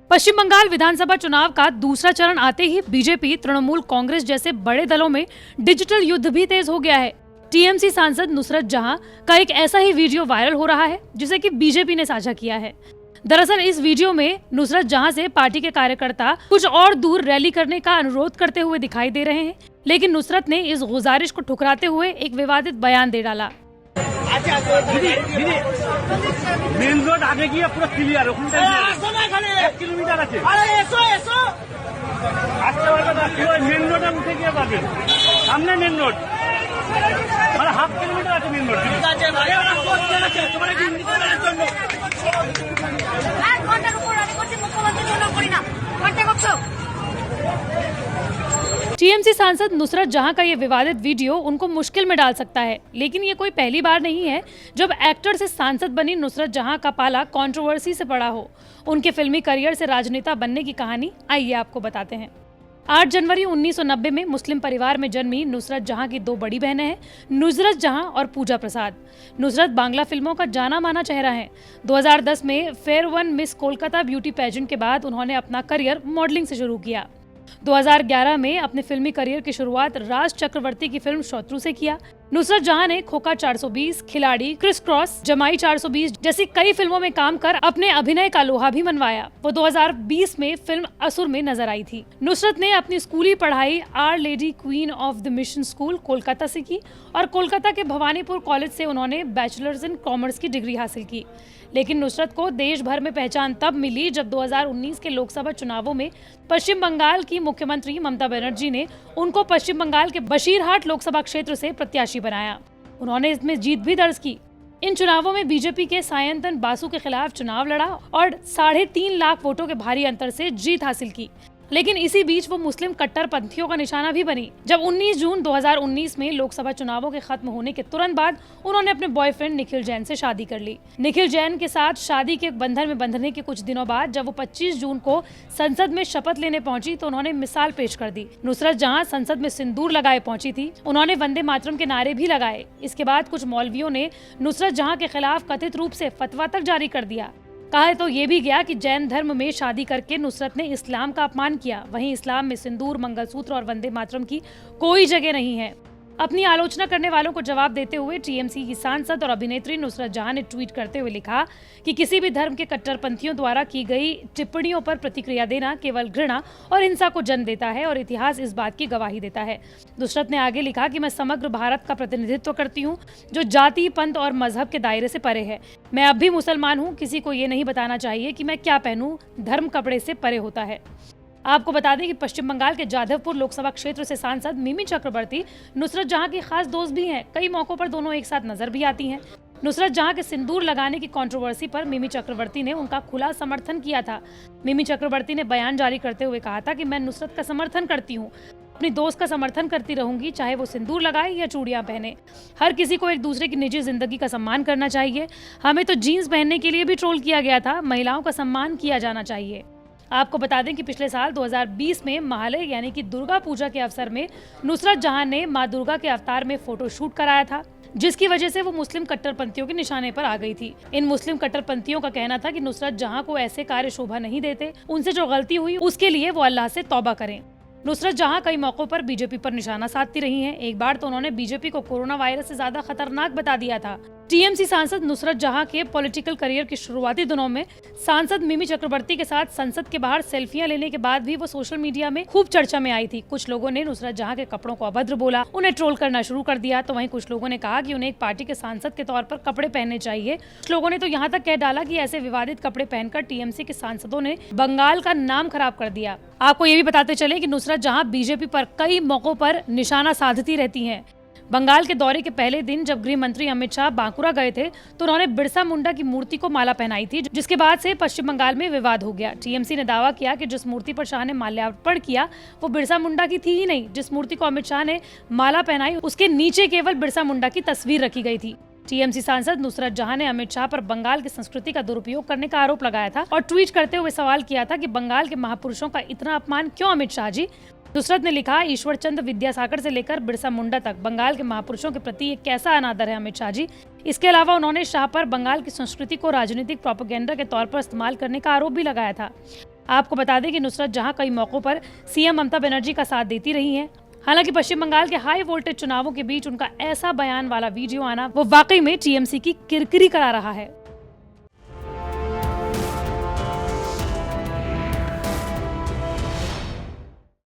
पश्चिम बंगाल विधानसभा चुनाव का दूसरा चरण आते ही बीजेपी, तृणमूल कांग्रेस जैसे बड़े दलों में डिजिटल युद्ध भी तेज हो गया है। टीएमसी सांसद नुसरत जहां का एक ऐसा ही वीडियो वायरल हो रहा है जिसे कि बीजेपी ने साझा किया है। दरअसल इस वीडियो में नुसरत जहां से पार्टी के कार्यकर्ता कुछ और दूर रैली करने का अनुरोध करते हुए दिखाई दे रहे हैं, लेकिन नुसरत ने इस गुजारिश को ठुकराते हुए एक विवादित बयान दे डाला। मेन रोड आगे गিয়ে পুরো ক্লিয়ার, ওখানে 1 কিলোমিটার আছে। আরে এসো এসো, আস্তে আস্তে ওই মেন রোডে উঠে গিয়ে পাবেন, সামনে মেন রোড, মানে হাফ কিলোমিটার আছে মেন রোড। ঠিক আছে ভাই, আমরা করতে আছে তোমার কি নিকোনের জন্য 1 ঘন্টার উপর আমি করছি, মুখ্যমন্ত্রীর জন্য করি না, ঘন্টা করছো। टीएमसी सांसद नुसरत जहां का ये विवादित वीडियो उनको मुश्किल में डाल सकता है, लेकिन ये कोई पहली बार नहीं है जब एक्टर से सांसद बनी नुसरत जहां का पाला कंट्रोवर्सी से पड़ा हो। उनके फिल्मी करियर से राजनेता बनने की कहानी आइए आपको बताते हैं। 8 जनवरी 1990 में मुस्लिम परिवार में जन्मी नुसरत जहां की 2 बड़ी बहनें हैं, नुसरत जहां और पूजा प्रसाद। नुसरत बांग्ला फिल्मों का जाना माना चेहरा है। 2010 में fair one miss Kolkata beauty pageant के बाद उन्होंने अपना करियर मॉडलिंग से शुरू किया। 2011 में अपने फिल्मी करियर की शुरुआत राज चक्रवर्ती की फिल्म शत्रु से किया। नुसरत जहां ने खोखा 420, खिलाड़ी, क्रिस क्रॉस, जमाई 420 जैसी कई फिल्मों में काम कर अपने अभिनय का लोहा भी मनवाया। वो 2020 में फिल्म असुर में नजर आई थी। नुसरत ने अपनी स्कूली पढ़ाई our lady queen of the mission school Kolkata से की और कोलकाता के भवानीपुर कॉलेज से उन्होंने बैचलर्स इन कॉमर्स की डिग्री हासिल की। लेकिन नुसरत को देश भर में पहचान तब मिली जब 2019 के लोकसभा चुनावों में पश्चिम बंगाल की मुख्यमंत्री ममता बनर्जी ने उनको पश्चिम बंगाल के बशीरहाट लोकसभा क्षेत्र से प्रत्याशी बनाया। उन्होंने इसमें जीत भी दर्ज की। इन चुनावों में बीजेपी के सायंतन बासु के खिलाफ चुनाव लड़ा और 3.5 लाख वोटों के भारी अंतर से जीत हासिल की। लेकिन इसी बीच वो मुस्लिम कट्टरपंथियों का निशाना भी बनी जब 19 जून 2019 में लोकसभा चुनावों के खत्म होने के तुरंत बाद उन्होंने अपने बॉयफ्रेंड निखिल जैन से शादी कर ली। निखिल जैन के साथ शादी के बंधन में बंधने के कुछ दिनों बाद जब वो 25 जून को संसद में शपथ लेने पहुंची तो उन्होंने मिसाल पेश कर दी। नुसरत जहां संसद में सिंदूर लगाए पहुंची थी, उन्होंने वंदे मातरम के नारे भी लगाए। इसके बाद कुछ मौलवियों ने नुसरत जहां के खिलाफ कथित रूप से फतवा तक जारी कर दिया। कहा तो ये भी गया कि जैन धर्म में शादी करके नुसरत ने इस्लाम का अपमान किया। वहीं इस्लाम में सिंदूर, मंगलसूत्र और वंदे मातरम की कोई जगह नहीं है। अपनी आलोचना करने वालों को जवाब देते हुए टीएमसी की सांसद और अभिनेत्री नुसरत जहां ने ट्वीट करते हुए लिखा कि किसी भी धर्म के कट्टरपंथियों द्वारा की गई टिप्पणियों पर प्रतिक्रिया देना केवल घृणा और हिंसा को जन्म देता है और इतिहास इस बात की गवाही देता है। नुसरत ने आगे लिखा कि मैं समग्र भारत का प्रतिनिधित्व करती हूँ जो जाति, पंथ और मजहब के दायरे से परे है। मैं अब भी मुसलमान हूँ, किसी को ये नहीं बताना चाहिए कि मैं क्या पहनूं, धर्म कपड़े से परे होता है। आपको बता दें कि पश्चिम बंगाल के जाधवपुर लोकसभा क्षेत्र से सांसद मिमी चक्रवर्ती नुसरत जहां की खास दोस्त भी हैं। कई मौकों पर दोनों एक साथ नजर भी आती हैं। नुसरत जहां के सिंदूर लगाने की कंट्रोवर्सी पर मिमी चक्रवर्ती ने उनका खुला समर्थन किया था। मिमी चक्रवर्ती ने बयान जारी करते हुए कहा था कि मैं नुसरत का समर्थन करती हूँ, अपनी दोस्त का समर्थन करती रहूंगी, चाहे वो सिंदूर लगाए या चूड़ियां पहने। हर किसी को एक दूसरे की निजी जिंदगी का सम्मान करना चाहिए। हमें तो जीन्स पहनने के लिए भी ट्रोल किया गया था। महिलाओं का सम्मान किया जाना चाहिए। आपको बता दें कि पिछले साल 2020 में महालय यानी कि दुर्गा पूजा के अवसर में नुसरत जहां ने मां दुर्गा के अवतार में फोटो शूट कराया था, जिसकी वजह से वो मुस्लिम कट्टरपंथियों के निशाने पर आ गई थी। इन मुस्लिम कट्टरपंथियों का कहना था कि नुसरत जहां को ऐसे कार्य शोभा नहीं देते, उनसे जो गलती हुई उसके लिए वो अल्लाह से तौबा करें। नुसरत जहां कई मौकों पर बीजेपी पर निशाना साधती रही हैं। एक बार तो उन्होंने बीजेपी को कोरोना वायरस से ज्यादा खतरनाक बता दिया था। टीएमसी सांसद नुसरत जहां के पॉलिटिकल करियर के शुरुआती दिनों में सांसद मिमी चक्रवर्ती के साथ संसद के बाहर सेल्फियां लेने के बाद भी वो सोशल मीडिया में खूब चर्चा में आई थी। कुछ लोगों ने नुसरत जहां के कपड़ों को अभद्र बोला, उन्हें ट्रोल करना शुरू कर दिया, तो वहीं कुछ लोगों ने कहा कि उन्हें एक पार्टी के सांसद के तौर पर कपड़े पहनने चाहिए। कुछ लोगों ने तो यहाँ तक कह डाला कि ऐसे विवादित कपड़े पहनकर टीएमसी के सांसदों ने बंगाल का नाम खराब कर दिया। आपको ये भी बताते चले कि नुसरत जहां बीजेपी पर कई मौकों पर निशाना साधती रहती हैं। बंगाल के दौरे के पहले दिन जब गृह मंत्री अमित शाह बांकुरा गए थे तो उन्होंने बिरसा मुंडा की मूर्ति को माला पहनाई थी, जिसके बाद से पश्चिम बंगाल में विवाद हो गया। टीएमसी ने दावा किया कि जिस मूर्ति पर शाह ने माल्यार्पण किया वो बिरसा मुंडा की थी ही नहीं। जिस मूर्ति को अमित शाह ने माला पहनाई उसके नीचे केवल बिरसा मुंडा की तस्वीर रखी गई थी। टीएमसी सांसद नुसरत जहां ने अमित शाह पर बंगाल की संस्कृति का दुरुपयोग करने का आरोप लगाया था और ट्वीट करते हुए सवाल किया था कि बंगाल के महापुरुषों का इतना अपमान क्यों अमित शाह जी। नुसरत ने लिखा, ईश्वर चंद्र विद्यासागर से लेकर बिरसा मुंडा तक बंगाल के महापुरुषों के प्रति एक कैसा अनादर है अमित शाह जी। इसके अलावा उन्होंने शाह पर बंगाल की संस्कृति को राजनीतिक प्रोपेगेंडा के तौर पर इस्तेमाल करने का आरोप भी लगाया था। आपको बता दें कि नुसरत जहां कई मौकों पर सीएम ममता बनर्जी का साथ देती रही हैं। हालांकि पश्चिम बंगाल के हाई वोल्टेज चुनावों के बीच उनका ऐसा बयान वाला वीडियो आना वो वाकई में टीएमसी की किरकिरी करा रहा है।